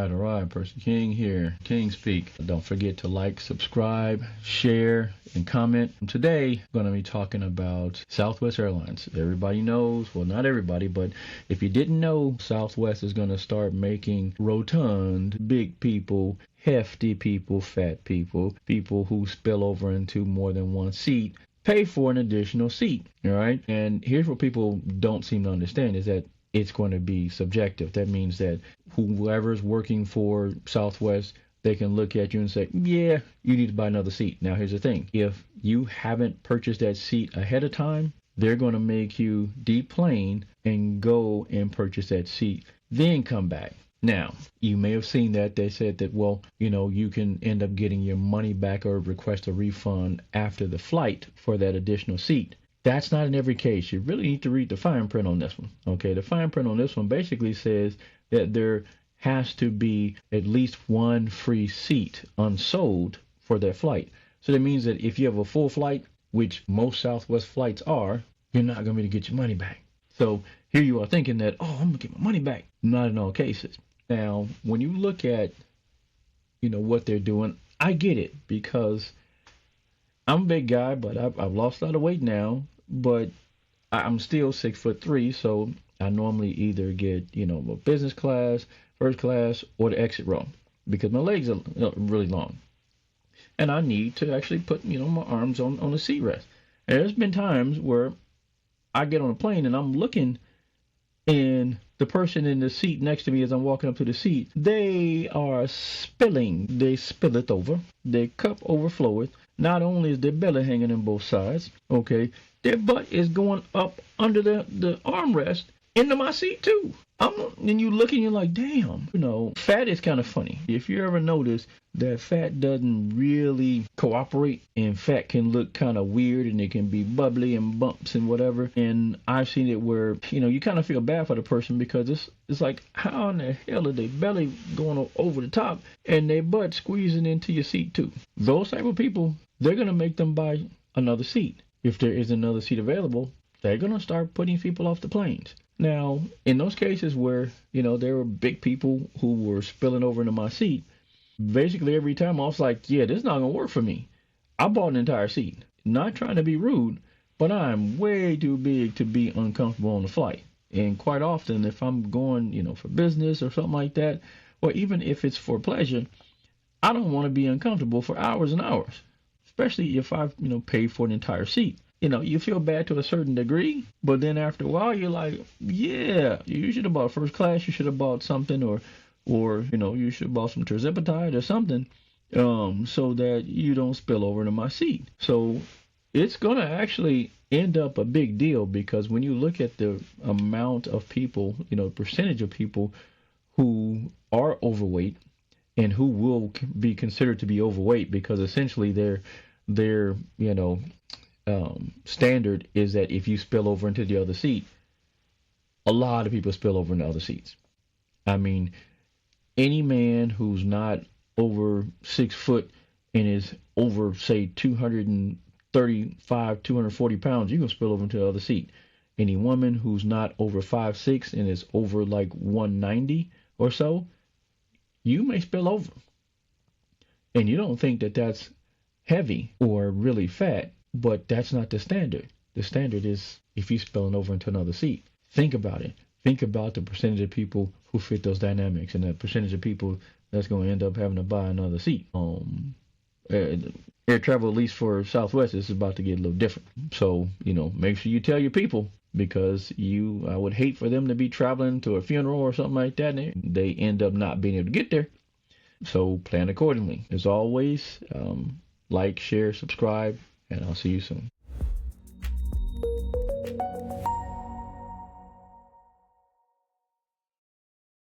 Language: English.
All right, Person King here. King Speak. Don't forget to like, subscribe, share, and comment. Today, I'm going to be talking about Southwest Airlines. Everybody knows, well, not everybody, but if you didn't know, Southwest is going to start making rotund, big people, hefty people, fat people, people who spill over into more than one seat, pay for an additional seat. All right. And here's what people don't seem to understand is that it's going to be subjective. That means that whoever's working for Southwest, they can look at you and say, yeah, you need to buy another seat. Now, here's the thing. If you haven't purchased that seat ahead of time, they're going to make you deplane and go and purchase that seat, then come back. Now, you may have seen that they said that, well, you can end up getting your money back or request a refund after the flight for that additional seat. That's not in every case. You really need to read the fine print on this one. Okay, the fine print on this one basically says that there has to be at least one free seat unsold for that flight. So that means that if you have a full flight, which most Southwest flights are, you're not going to be able to get your money back. So here you are thinking that, oh, I'm going to get my money back. Not in all cases. Now, when you look at, what they're doing, I get it because I'm a big guy, but I've lost a lot of weight now. But I'm still 6'3", so I normally either get, a business class, first class, or the exit row because my legs are really long. And I need to actually put, my arms on the seat rest. And there's been times where I get on a plane and I'm looking and the person in the seat next to me as I'm walking up to the seat, they are spilling. They spill it over. Their cup overfloweth. Not only is their belly hanging on both sides, okay, their butt is going up under the armrest into my seat too. And you look and you're like, damn, fat is kind of funny. If you ever notice that fat doesn't really cooperate and fat can look kind of weird and it can be bubbly and bumps and whatever. And I've seen it where, you kind of feel bad for the person because it's like, how in the hell are they belly going over the top and their butt squeezing into your seat too? Those type of people, they're going to make them buy another seat. If there is another seat available, they're going to start putting people off the planes. Now, in those cases where, there were big people who were spilling over into my seat, basically every time I was like, yeah, this is not going to work for me. I bought an entire seat. Not trying to be rude, but I'm way too big to be uncomfortable on the flight. And quite often, if I'm going, for business or something like that, or even if it's for pleasure, I don't want to be uncomfortable for hours and hours, especially if I've, paid for an entire seat. You feel bad to a certain degree, but then after a while, you're like, yeah, you should have bought first class. You should have bought something or you should have bought some terzepatide or something so that you don't spill over into my seat. So it's going to actually end up a big deal because when you look at the amount of people, percentage of people who are overweight and who will be considered to be overweight because essentially their standard is that if you spill over into the other seat, a lot of people spill over into other seats. I mean, any man who's not over 6 foot and is over, say, 235, 240 pounds, you can spill over into the other seat. Any woman who's not over 5'6" and is over like 190 or so, you may spill over. And you don't think that that's heavy or really fat. But that's not the standard. The standard is if you're spilling over into another seat. Think about it. Think about the percentage of people who fit those dynamics and the percentage of people that's going to end up having to buy another seat. Air travel, at least for Southwest, is about to get a little different. So, make sure you tell your people because I would hate for them to be traveling to a funeral or something like that and they end up not being able to get there. So plan accordingly. As always, like, share, subscribe. And I'll see you soon.